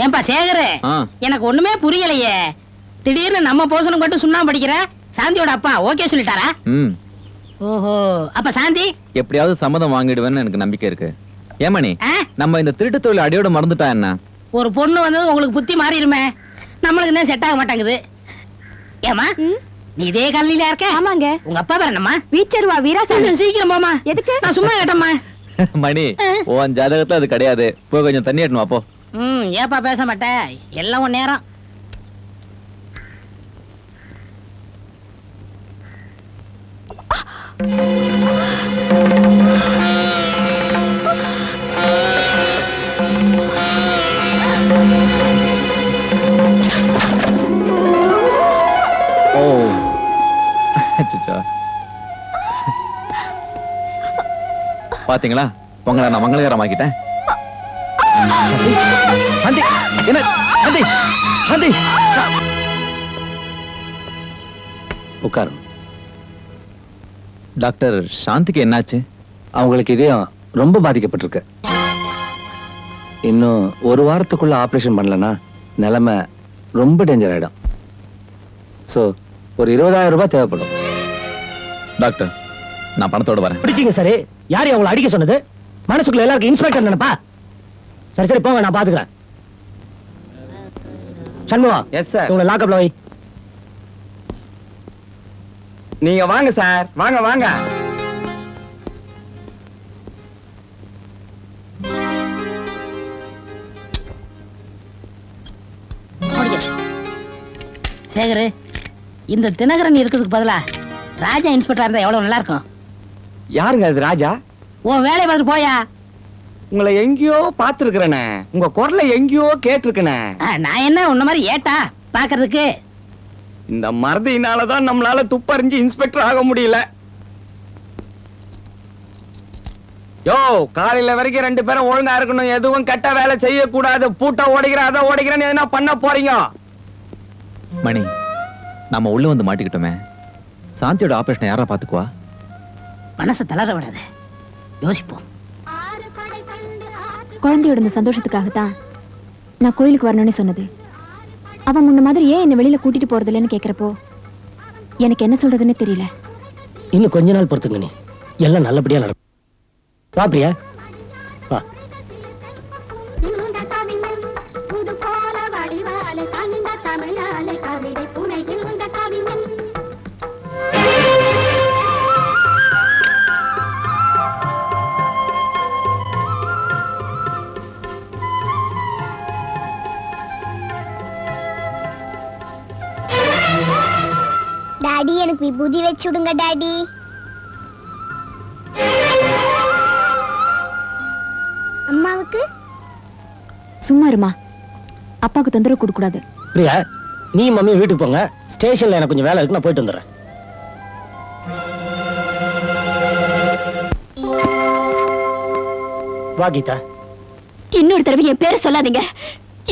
ஏன்பா சேகர், எனக்கு ஒண்ணுமே புரியலையே. திடீர்னு நம்ம போசனும் மட்டும் சுண்ணாம்பு படிக்கிற. சாந்தியோட அப்பா ஓகே சொல்லிட்டாரா? ஓஹோ, அப்ப சாந்தி எப்படியாவது சம்மதம் வாங்கிடுவேன்னு எனக்கு நம்பிக்கை இருக்கு. ஏமணி, நம்ம இந்த திருட்டு தொழில் அடியோட மறந்துட்டா என்ன? ஒரு பொண்ணு வந்தது உங்களுக்கு புத்தி மாறிடுமே. நம்மளுக்கு என்ன செட் ஆக மாட்டாங்குது. ஏமா நீ இதே கல்லில இருக்க? ஆமாங்க. உங்க அப்பா பேர் என்னம்மா? வீச்சருவா வீராசாமி. சீக்கிரம் போமா. எதுக்கு? நான் சும்மா கேட்டம்மா. மணி, உன் ஜாதகத்துல அது கிடையாது. போய் கொஞ்சம் தண்ணி எடுத்து வா போ. ஏப்பா பேச மாட்டேன், எல்லாம் ஒரு நேரம். பாத்தீங்களா, உங்களை நான் மங்களகரமாக்கிட்டேன். உட்காரும். டாக்டர், சாந்திக்கு என்னாச்சு? அவங்களுக்கு இதயம் ரொம்ப பாதிக்கப்பட்டிருக்கு. இன்னும் ஒரு வாரத்துக்குள்ள ஆபரேஷன் பண்ணலன்னா நிலைமை ரொம்ப டேஞ்சர் ஆயிடும். சோ ஒரு 20,000 ரூபாய் தேவைப்படும். டாக்டர், நான் பணத்தோட வரேன். பிடிச்சிங்க சரி. யாரு அவங்களை அடிக்க சொன்னது? மனசுக்குள்ள எல்லாருக்கும் இன்ஸ்பெக்டர் நினைப்பா? சரி சரி போங்க, நான் பாத்துக்கிறேன். Shanmugam, yes sir. உங்களை லாக்அப்ல வை. நீங்க வாங்க சார், வாங்க வாங்க. சேகர், இந்த தினகரன் இருக்கிறதுக்கு பதிலா ராஜா இன்ஸ்பெக்டர் இருந்தா எவ்வளவு நல்லா இருக்கும். யாருங்க அது ராஜா? உன் வேலையை பார்த்து போயா. உங்களை எங்கேயோ பாத்துருக்கிறேனே, உங்க குரலை எங்கேயோ கேட்டிருக்கேனே. நான் என்ன உன்ன மாதிரி ஏட்டா பாக்குறதுக்கு? இந்த மறதியினாலதான் நம்மளால துப்பறிஞ்சு இன்ஸ்பெக்டர் ஆக முடியல. யோ, காலையில வரைக்கும் 2 பேரும் ஒழுங்கா இருக்கணும். எதுவும் கெட்ட வேலை செய்யக்கூடாது. பூட்ட ஓடிக்கிறேன், அதை ஓடிக்கிறேன்னு என்ன பண்ண போறீங்க? மணி, நம்ம உள்ள வந்து மாட்டிக்கிட்டோமே. சாந்தியோட ஆபரேஷன் யாரா பாத்துக்குவா? மனசை தளர விடாத, யோசிப்போம். குழந்தையோட இந்த சந்தோஷத்துக்காகத்தான் நான் கோயிலுக்கு வரணும்னு சொன்னது. அவன் முன்ன மாதிரி ஏன் என்ன வெளியில கூட்டிட்டு போறது இல்லைன்னு கேக்குறப்போ எனக்கு என்ன சொல்றதுன்னு தெரியல. இன்னும் கொஞ்ச நாள் பொறுத்துங்க, நீ எல்லாம் நல்லபடியா நடக்கும். வா பிரியா, வா. டாடி, எனக்கு விபூதி வச்சு விடுங்க டாடி. அம்மாவுக்கு? சும்மா இருமா, அப்பாவுக்கு தொந்தரவு கொடுக்க கூடாது. பிரியா, நீ மம்மி வீட்டுக்கு போங்க. ஸ்டேஷன்ல எனக்கு கொஞ்சம் வேலை இருக்கு, நான் போயிட்டு வந்துடுறேன். வா கீதா. இன்னொரு தடவை என் பேரை சொல்லாதீங்க.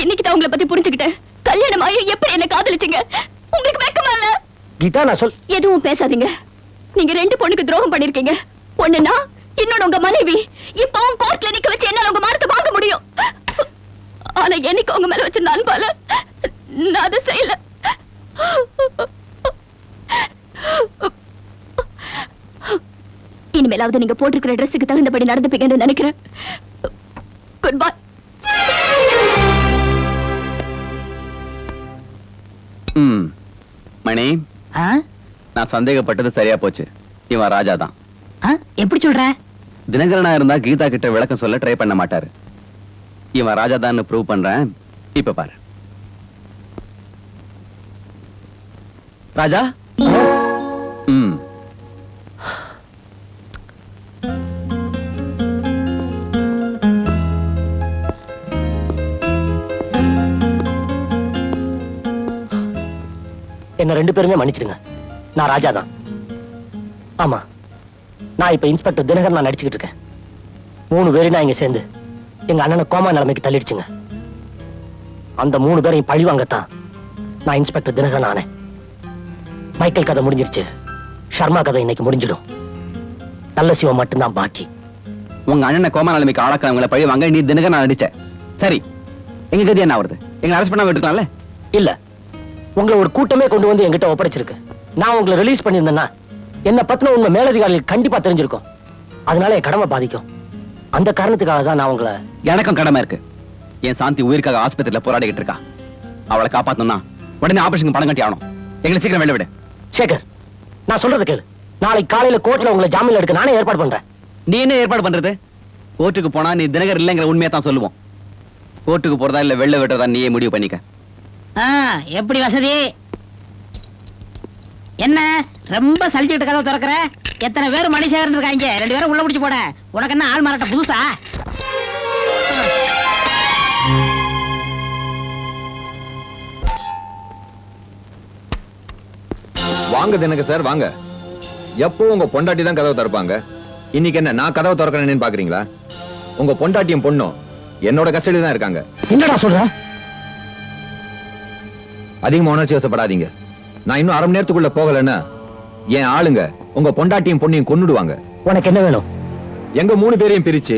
இன்னைக்கு தான் உங்களை பத்தி புரிஞ்சுக்கிட்டேன். கல்யாணம் ஆகி எப்படி என்ன காதலிச்சீங்க? உங்களுக்கு வெக்கமா இல்ல? கீதா, நான் சொல். எதுவும் பேசாதீங்க. நீங்க 2 பொண்ணுக்கு துரோகம் பண்ணிருக்கீங்க. ஒண்ணுனா இன்னொன்னு உங்க மனைவி. இப்பவும் கோர்ட்ல நிக்க வச்சு என்னால உங்க மானத்தை வாங்க முடியும். ஆனா என்னைக்கு உங்க மேல வச்சிருந்த அன்பால நான் அதை செய்யல. இனிமேலாவது நீங்க போட்டிருக்கிற ட்ரெஸ்ஸுக்கு தகுந்தபடி நடந்துப்பீங்கன்னு நினைக்கிறேன். Good bye. மணி, நான் சந்தேகப்பட்டது சரியா போச்சு. இவன் ராஜா தான். எப்படி சொல்ற? தினகரனா இருந்தா கீதா கிட்ட விளக்கம் சொல்ல ட்ரை பண்ண மாட்டாரு. இவன் ராஜா தான் ப்ரூவ் பண்றேன். இப்ப பாரு. ராஜா, என்ன 2 பேருமே மன்னிச்சிடுங்க. நான் ராஜா தான். ஆமா, நான் இப்ப இன்ஸ்பெக்டர் தினகரன் நான் நடிச்சுக்கிட்டு இருக்கேன். 3 பேரும் நான் இங்க சேர்ந்து எங்க அண்ணனை கோமா நிலைமைக்கு தள்ளிடுச்சுங்க. அந்த 3 பேரையும் பழி வாங்கத்தான் நான் இன்ஸ்பெக்டர் தினகரன் ஆனேன். மைக்கேல் கதை முடிஞ்சிருச்சு. ஷர்மா கதை இன்னைக்கு முடிஞ்சிடும். நல்ல சிவம் மட்டும்தான் பாக்கி. உங்க அண்ணனை கோமா நிலைமைக்கு ஆளாக்கிறவங்களை பழி வாங்க நீ தினகரன் நடிச்ச. சரி, எங்க கதி என்ன ஆகுறது? எங்க அரெஸ்ட் பண்ணாம விட்டுருக்கலாம்ல? இல்ல, உங்களை ஒரு கூட்டமே கொண்டு வந்து என்கிட்ட ஒப்படைச்சிருக்கு. நான் உங்களை ரிலீஸ் பண்ணியிருந்தேன்னா என்ன பத்தின உண்மை மேலதிகாரிகள் கண்டிப்பா தெரிஞ்சிருக்கும். அதனால என் கடமை பாதிக்கும். அந்த காரணத்துக்காக தான் நான் உங்களை... எனக்கும் கடமை இருக்கு. என் சாந்தி உயிருக்காக ஆஸ்பத்திரியில போராடிக்கிட்டு இருக்கா. அவளை காப்பாத்தணும்னா உடனே ஆபரேஷன் பணம் கட்டி ஆகணும். எங்களை சீக்கிரம் வெளில விடு. சேகர், நான் சொல்றது கேளு. நாளைக்கு காலையில கோர்ட்ல உங்களை ஜாமீன்ல எடுக்க நானே ஏற்பாடு பண்றேன். நீ என்ன ஏற்பாடு பண்றது? கோர்ட்டுக்கு போனா நீ தினகர் இல்லைங்கிற உண்மையை தான் சொல்லுவோம். கோர்ட்டுக்கு போறதா இல்ல வெளில விட்டுறதா நீயே முடிவு பண்ணிக்க. எப்படி வசதி? என்ன ரொம்ப சலிச்சுக்கிட்டு கதவை திறக்கிற? எத்தனை பேர் மணிசேகரன் இருக்காங்க, 2 பேரும் உள்ள பிடிச்சு போட. உனக்கு என்ன ஆள் மாறாட்ட புதுசா? வாங்க தினகர் சார், வாங்க. எப்போ உங்க பொண்டாட்டி தான் கதவை திறப்பாங்க. இன்னைக்கு என்ன நான் கதவை திறக்கிறேன்னு பாக்குறீங்களா? உங்க பொண்டாட்டியும் பொண்ணும் என்னோட கஸ்டடி தான் இருக்காங்க. என்னடா சொல்ற? அதிகமா உணர்ச்சி வசப்படாதீங்க. நான் இன்னும் 1/2 மணி நேரத்துக்குள்ள போகலன்னா என் ஆளுங்க உங்க பொண்டாட்டியும் பொண்ணையும் கொன்னுடுவாங்க. உனக்கு என்ன வேணும்? எங்க 3 பேரையும் பிரிச்சு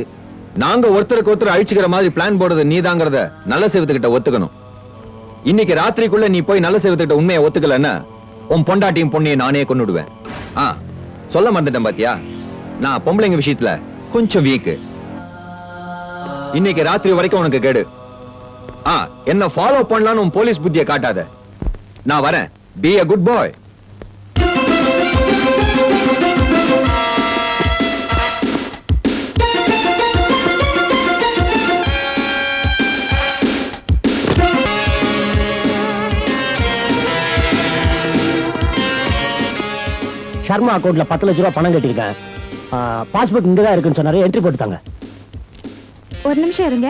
நாங்க ஒருத்தருக்கு ஒருத்தர் அழிச்சுக்கிற மாதிரி பிளான் போடுறது நீதாங்கிறத நல்ல சேவத்துக்கிட்ட ஒத்துக்கணும். இன்னைக்கு ராத்திரிக்குள்ள நீ போய் நல்ல சேவத்துக்கிட்ட உண்மையை ஒத்துக்கலன்னா உன் பொண்டாட்டியும் பொண்ணையும் நானே கொன்னுடுவேன். சொல்ல மறந்துட்டேன் பாத்தியா, நான் பொம்பளைங்க விஷயத்துல கொஞ்சம் வீக்கு. இன்னைக்கு ராத்திரி வரைக்கும் உனக்கு கேடு. என்ன ஃபாலோ பண்ணலாம்னு உன் போலீஸ் புத்தியை காட்டாத. நான் வரேன். Be a good boy. Sharma அக்கவுண்ட்ல 10 லட்சம் ரூபாய் பணம் கட்டிருக்கேன். பாஸ்புக் இங்கதான் இருக்குன்னு சொன்னாரு. என்ட்ரி போட்டுட்டாங்க. ஒரு நிமிஷம் இருங்க.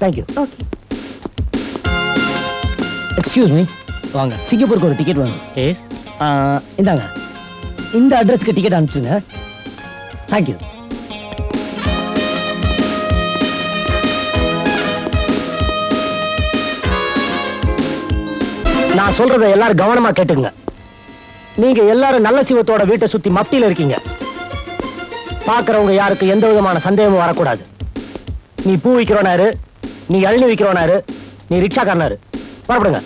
தேங்க்யூ. ஓகே. Excuse me. வாங்க. சிங்கப்பூருக்கு ஒரு டிக்கெட் வேணும். எஸ். இந்தாங்க. இந்த அட்ரஸ்க்கு டிக்கெட் அனுப்பிச்சுங்க. தேங்க்யூ. நான் சொல்றதை எல்லாரும் கவனமா கேட்டுங்க. நீங்க எல்லாரும் நல்ல சிவத்தோட வீட்டை சுத்தி மப்டியில இருக்கீங்க. பாக்குறவங்க யாருக்கு எந்த விதமான சந்தேகமும் வரக்கூடாது. நீ பூ விக்கிறோனாரு, நீ இளநீ விக்கிறோனாரு, நீ ரிக்ஷாக்காரனாரு. புறப்படுங்க.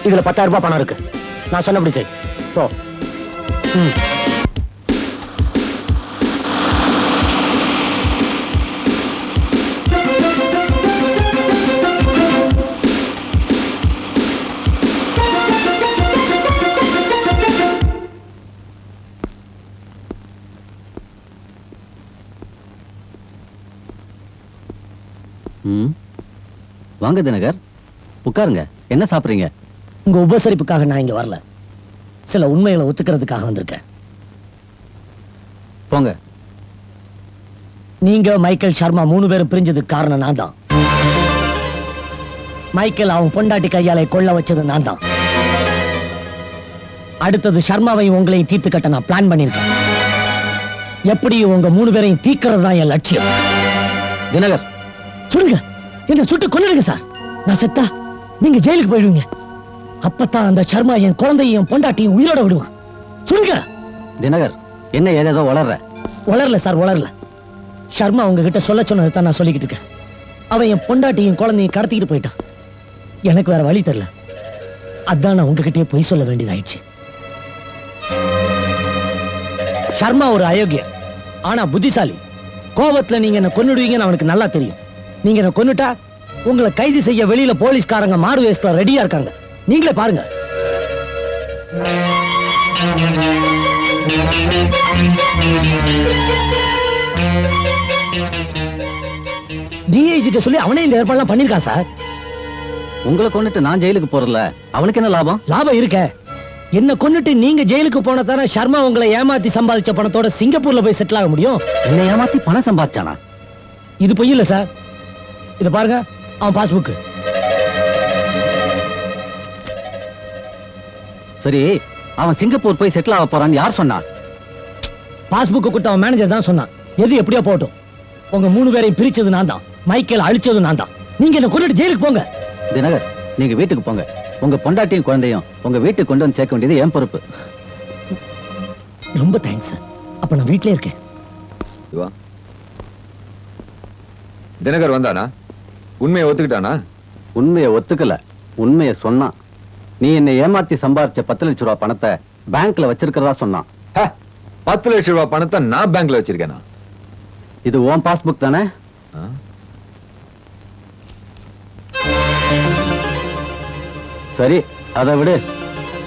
இதுல 10,000 ரூபாய் பணம் இருக்கு. நான் சொன்னபடி செய். போ. வாங்க தினகர், உட்காருங்க. என்ன சாப்பிடுறீங்க? உங்க உபசரிப்புக்காக நான் இங்க வரல, சில உண்மைகளை ஒத்துக்கிறதுக்காக வந்திருக்கேன். போங்க. நீங்க மைக்கேல் சர்மா 3 பேரும் பிரிஞ்சதுக்கு காரணம் நான் தான். மைக்கேல் அவன் பொண்டாட்டி கையாலே கொள்ள வச்சது நான் தான். அடுத்தது சர்மாவையும் உங்களையும் தீர்த்து கட்ட நான் பிளான் பண்ணிருக்கேன். எப்படியும் உங்க 3 பேரையும் தீர்க்கிறது தான் என் லட்சியம். தினகர், சுடுங்க. என்ன சுட்டு கொன்னுடுங்க சார். நான் செத்தா நீங்க ஜெயிலுக்கு போயிடுவீங்க. அப்பதான் அந்த சர்மா என் குழந்தையும் பொண்டாட்டியும் உயிரோட விடுவான். சுடுங்க. தினகர், என்ன ஏதேதோ வளர்ற? வளரல சார், வளரல. சர்மா உங்ககிட்ட சொல்ல சொன்னதை தான் நான் சொல்லிக்கிட்டு இருக்கேன். அவன் என் பொண்டாட்டியும் குழந்தையும் கடத்திக்கிட்டு போயிட்டான். எனக்கு வேற வழி தெரியல. அதான் நான் உங்ககிட்டயே பொய் சொல்ல வேண்டியதாயிடுச்சு. சர்மா ஒரு அயோக்கிய, ஆனா புத்திசாலி. கோபத்துல நீங்க என்ன கொன்னுடுவீங்கன்னு அவனுக்கு நல்லா தெரியும். நீங்க என்ன கொன்னுட்டா உங்களை கைது செய்ய வெளியில போலீஸ்காரங்க மாடு வேஸ்ட்ல ரெடியா இருக்காங்க. நீங்களே பாருங்க. டிஐஜி சொல்லி அவனே இந்த ஏற்பாடுலாம் பண்ணிருக்கான் சார். உங்களை கொண்டுட்டு நான் ஜெயிலுக்கு போறதுல அவனுக்கு என்ன லாபம்? லாபம் இருக்க. என்ன கொன்னுட்டு நீங்க ஜெயிலுக்கு போன தானே சர்மா உங்களை ஏமாத்தி சம்பாதிச்ச பணத்தோட சிங்கப்பூர்ல போய் செட்டில் ஆக முடியும். என்ன ஏமாத்தி பணம் சம்பாதிச்சானா? இது பொய் இல்ல சார். இத பாருங்க, அவன் பாஸ்புக். சரி, அவன் சிங்கப்பூர் போய் செட்டில் ஆக போறான்னு யார் சொன்னா? பாஸ்புக் கொடுத்த அவன் மேனேஜர் தான் சொன்னான். எது எப்படியோ போட்டும், உங்க 3 பேரையும் பிரிச்சது நான் தான். மைக்கேல் அழிச்சது நான் தான். நீங்க என்ன கொன்னுட்டு ஜெயிலுக்கு போங்க. தினகர், நீங்க வீட்டுக்கு போங்க. உங்க பொண்டாட்டியும் குழந்தையும் உங்க வீட்டுக்கு கொண்டு வந்து சேர்க்க வேண்டியது என் பொறுப்பு. ரொம்ப தேங்க்ஸ் சார். அப்ப நான் வீட்லயே இருக்கேன். சிவா, தினகர் வந்தானா? உண்மையை ஒத்துக்கிட்டானா? உண்மையை ஒத்துக்கல, உண்மையை சொன்னான். நீ என்னை ஏமாத்தி சம்பாரிச்ச 10 லட்சம் ரூபாய் பணத்தை பேங்க்ல வச்சிருக்கிறதா சொன்னான். 10 லட்சம் ரூபாய் பணத்தை நான் பேங்க்ல வச்சிருக்கேனா? இது உன் பாஸ்புக் தானே? சரி, அதை விடு.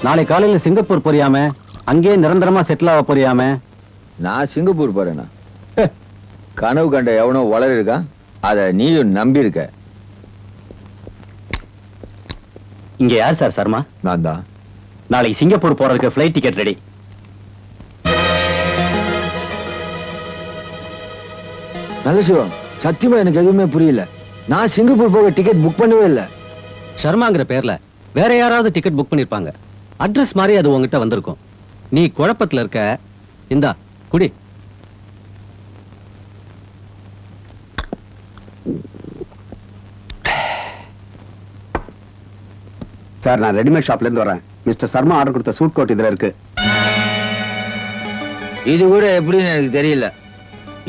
நாளை காலையில சிங்கப்பூர் போறியாமே, அங்கேயே நிரந்தரமா செட்டில் ஆக போறியாமே? நான் சிங்கப்பூர் போறேனா? கனவு கண்ட எவனோ வளர இருக்கா, அத நீயும் நம்பி இருக்க. இங்க யார் சார் சர்மா? நான் தான். நாளைக்கு சிங்கப்பூர் போறதுக்கு ஃபிளைட் டிக்கெட் ரெடி. நல்ல சிவம், சத்தியமா எனக்கு எதுவுமே புரியல. நான் சிங்கப்பூர் போக டிக்கெட் புக் பண்ணவே இல்லை. சர்மாங்கிற பேர்ல வேற யாராவது டிக்கெட் புக் பண்ணிருப்பாங்க. அட்ரஸ் மாதிரி அது உங்ககிட்ட வந்திருக்கும். நீ குழப்பத்துல இருக்க. இந்தா குடி. சார், நான் ரெடிமேட் ஷாப்ல இருந்து வரேன். மிஸ்டர் சர்மா ஆர்டர் கொடுத்த சூட் கோட் இதுல இருக்கு. இது கூட எப்படின்னு எனக்கு தெரியல.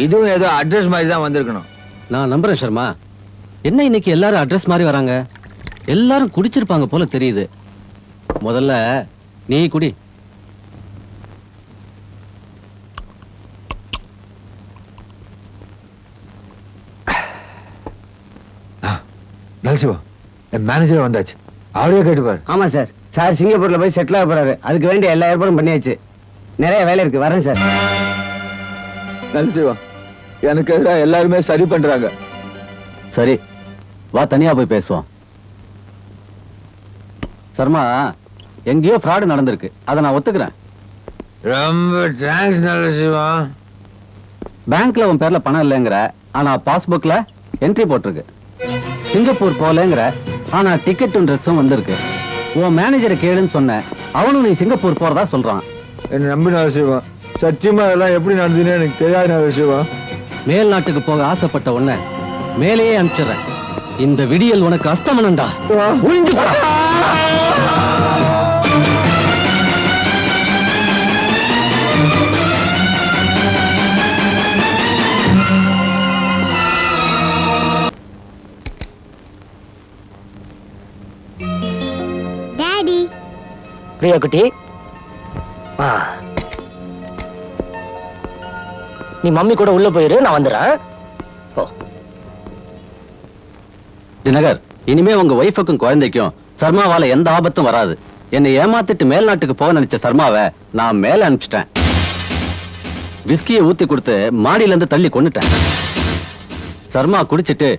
இதுவும் ஏதோ அட்ரஸ் மாதிரி தான் வந்திருக்கணும். நான் நம்புறேன் சர்மா. என்ன இன்னைக்கு எல்லாரும் அட்ரஸ் மாதிரி வராங்க? எல்லாரும் குடிச்சிருப்பாங்க போல தெரியுது. முதல்ல நீ குடி. நல்சிவா, என் மேனேஜர் வந்தாச்சு. அவரே கேட்டுப்பாரு. ஆமா சார். சார் சிங்கப்பூர்ல போய் செட்டில் ஆக போறாரு. அதுக்கு வேண்டிய எல்லா ஏற்பாடும் பண்ணியாச்சு. நிறைய வேலை இருக்கு. வரேன் சார். நல்சிவா, எனக்கு எதிராக எல்லாருமே சரி பண்றாங்க. சரி, வா தனியா போய் பேசுவோம். சர்மா, எங்கேயோ ஃப்ராடு நடந்திருக்கு. அதை நான் ஒத்துக்கிறேன். ரொம்ப தேங்க்ஸ் நல்சிவா. பேங்க்ல உன் பேர்ல பணம் இல்லைங்கிற, ஆனா பாஸ்புக்ல என்ட்ரி போட்டிருக்கு. சிங்கப்பூர் போலங்கிற, ஆனா டிக்கெட்டும் ட்ரெஸ்ஸும் வந்திருக்கு. உன் மேனேஜரை கேளுன்னு சொன்ன, அவனும் நீ சிங்கப்பூர் போறதா சொல்றான். என்ன நம்பி நல்சிவா, சத்தியமா எல்லாம் எப்படி நடந்துன்னு எனக்கு தெரியாது நல்சிவா. மேல் நாட்டுக்கு போக ஆசைப்பட்ட உன்னை மேலேயே அனுப்பிச்சிடுறேன். இந்த விடியல் உனக்கு அஸ்தமனம்டா. ஒழிஞ்சு போ. டாடி, பிரியா குட்டி, நீ மம்மி கூட உள்ள போயிரு, நான் வந்துடுறேன். தினகர், இனிமே உங்க ஒய்ஃபுக்கும் குழந்தைக்கும் சர்மாவால எந்த ஆபத்தும் வராது. என்னை ஏமாத்திட்டு மேல் நாட்டுக்கு போக நினைச்ச சர்மாவை நான் மேல அனுப்பிச்சிட்டேன். விஸ்கியை ஊத்தி கொடுத்து மாடியில இருந்து தள்ளி கொன்னுட்டேன். சர்மா குடிச்சிட்டு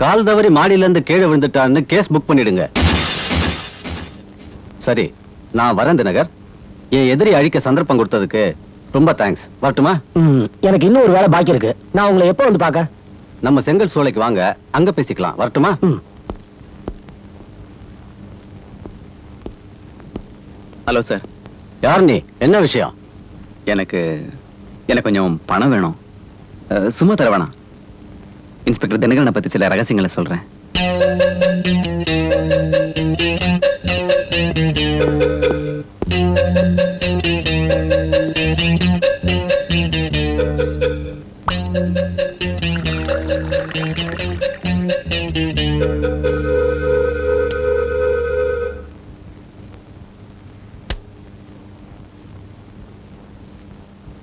கால் தவறி மாடியில இருந்து கீழே விழுந்துட்டான்னு கேஸ் புக் பண்ணிடுங்க. சரி, நான் வரேன் தினகர். என் எதிரி அழிக்க சந்தர்ப்பம் கொடுத்ததுக்கு ரொம்ப தேங்க்ஸ். வரட்டுமா? எனக்கு இன்னும் ஒரு வேலை பாக்கி இருக்கு. நான் உங்களை எப்போ வந்து பார்க்க? நம்ம செங்கல் சோலைக்கு வாங்க, அங்க பேசிக்கலாம். வரட்டுமா? Hello sir. யார் நீ? என்ன விஷயம்? எனக்கு கொஞ்சம் பணம் வேணும். சும்மா தர வேணாம். இன்ஸ்பெக்டர் தினகரனை பத்தி சில ரகசியங்களை சொல்றேன்.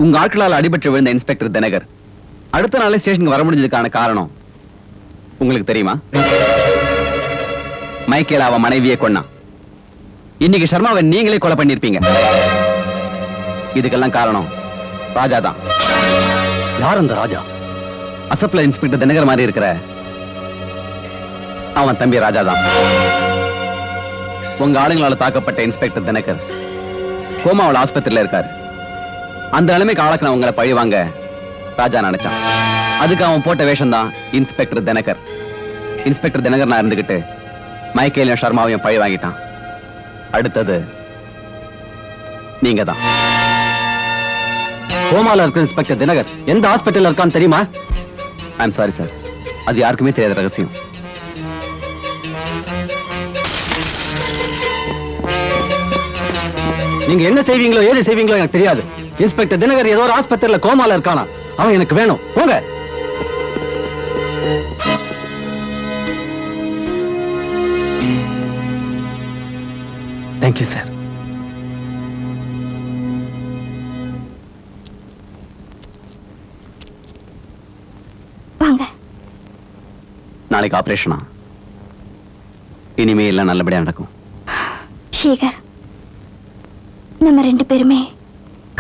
உங்க ஆட்களால் அடிபட்டு விழுந்த இன்ஸ்பெக்டர் தினகர் அடுத்த நாளே ஸ்டேஷனுக்கு வர முடிஞ்சதுக்கான காரணம் உங்களுக்கு தெரியுமா? மைக்கேல் அவ மனைவியை கொன்னா. இன்னைக்கு சர்மாவை நீங்களே கொலை பண்ணிருப்பீங்க. இதுக்கெல்லாம் காரணம் ராஜா தான். யார் அந்த ராஜா? அசப்ல இன்ஸ்பெக்டர் தினகர் மாதிரி இருக்கிற அவன் தம்பி ராஜா தான். உங்க ஆளுங்களால தாக்கப்பட்ட இன்ஸ்பெக்டர் தினகர் கோமாவில் ஆஸ்பத்திரியில இருக்காரு. அந்த நிலைமைக்கு ஆளக்கு நான் உங்களை பழி வாங்க ராஜா நினைச்சான். அதுக்கு அவன் போட்ட வேஷம் தான் இன்ஸ்பெக்டர் தினகர். இன்ஸ்பெக்டர் தினகர் நான் இருந்துகிட்டு மைக்கேலையும் சர்மாவையும் பழி வாங்கிட்டான். அடுத்தது நீங்க தான். கோமால இருக்கிற இன்ஸ்பெக்டர் தினகர் எந்த ஹாஸ்பிட்டல் இருக்கான்னு தெரியுமா? ஐம் சாரி சார், அது யாருக்குமே தெரியாத ரகசியம். நீங்க என்ன செய்வீங்களோ ஏது செய்வீங்களோ எனக்கு தெரியாது. இன்ஸ்பெக்டர் தினகர் ஏதோ ஒரு ஆஸ்பத்திரியில கோமால இருக்கானா. அவன் எனக்கு வேணும். போங்க. Thank you sir. வாங்க. நாளைக்கு ஆபரேஷனா? இனிமே எல்லாம் நல்லபடியா நடக்கும். சேகர், நம்ம 2 பேருமே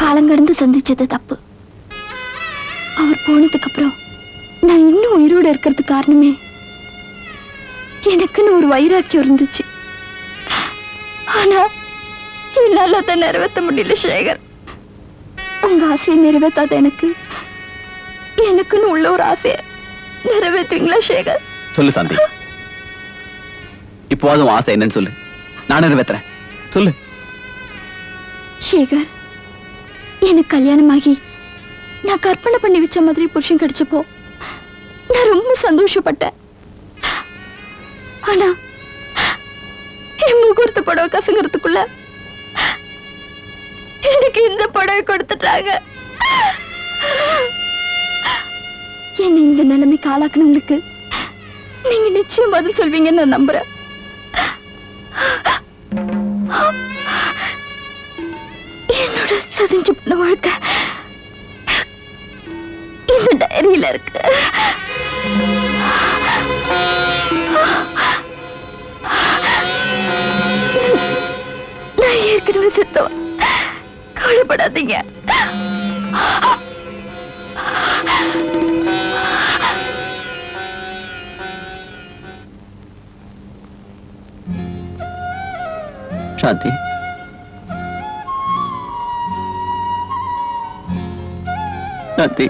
காலங்கடந்து சந்திச்சது தப்பு. அவர் போனதுக்கு அப்புறம் நான் இன்னும் உயிரோட இருக்கிறதுக்கு காரணமே எனக்குன்னு ஒரு வைராக்கியம் இருந்துச்சு. ஆனா என்னால அதை நிறைவேற்ற முடியல சேகர். உங்க ஆசையை நிறைவேற்றாத எனக்குன்னு உள்ள ஒரு ஆசையை நிறைவேற்றுவீங்களா சேகர்? சொல்லு சாந்தி, இப்போ அதுவும் ஆசை என்னன்னு சொல்லு, நான் நிறைவேத்துறேன். சொல்லு. சேகர், எனக்கு கல்யாணமாகி நான் கற்பனை பண்ணி வச்ச மாதிரி புருஷன் கிடைச்சப்போ நான் ரொம்ப சந்தோஷப்பட்டேன். ஆனா என் முகூர்த்த புடவை கசங்கிறதுக்குள்ள எனக்கு இந்த புடவை கொடுத்துட்டாங்க. என்ன இந்த நிலைமைக்கு ஆளாக்குனவங்களுக்கு நீங்க நிச்சயம் பதில் சொல்வீங்கன்னு நான் நம்புறேன். என்னோட சதிஞ்சு போன வாழ்க்கை இந்த டைரியில இருக்கு. நான் ஏற்கனவே செத்தவன். கவலைப்படாதீங்க. Shanthi, Shanthi,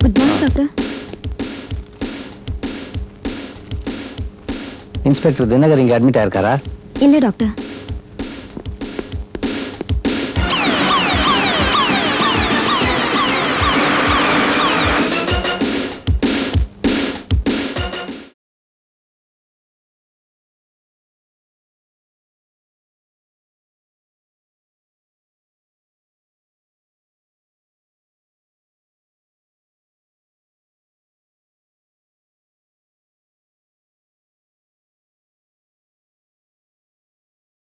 good morning doctor. Inspector Dinakar இங்க அட்மிட் ஆயிருக்காரா? இல்ல டாக்டர்,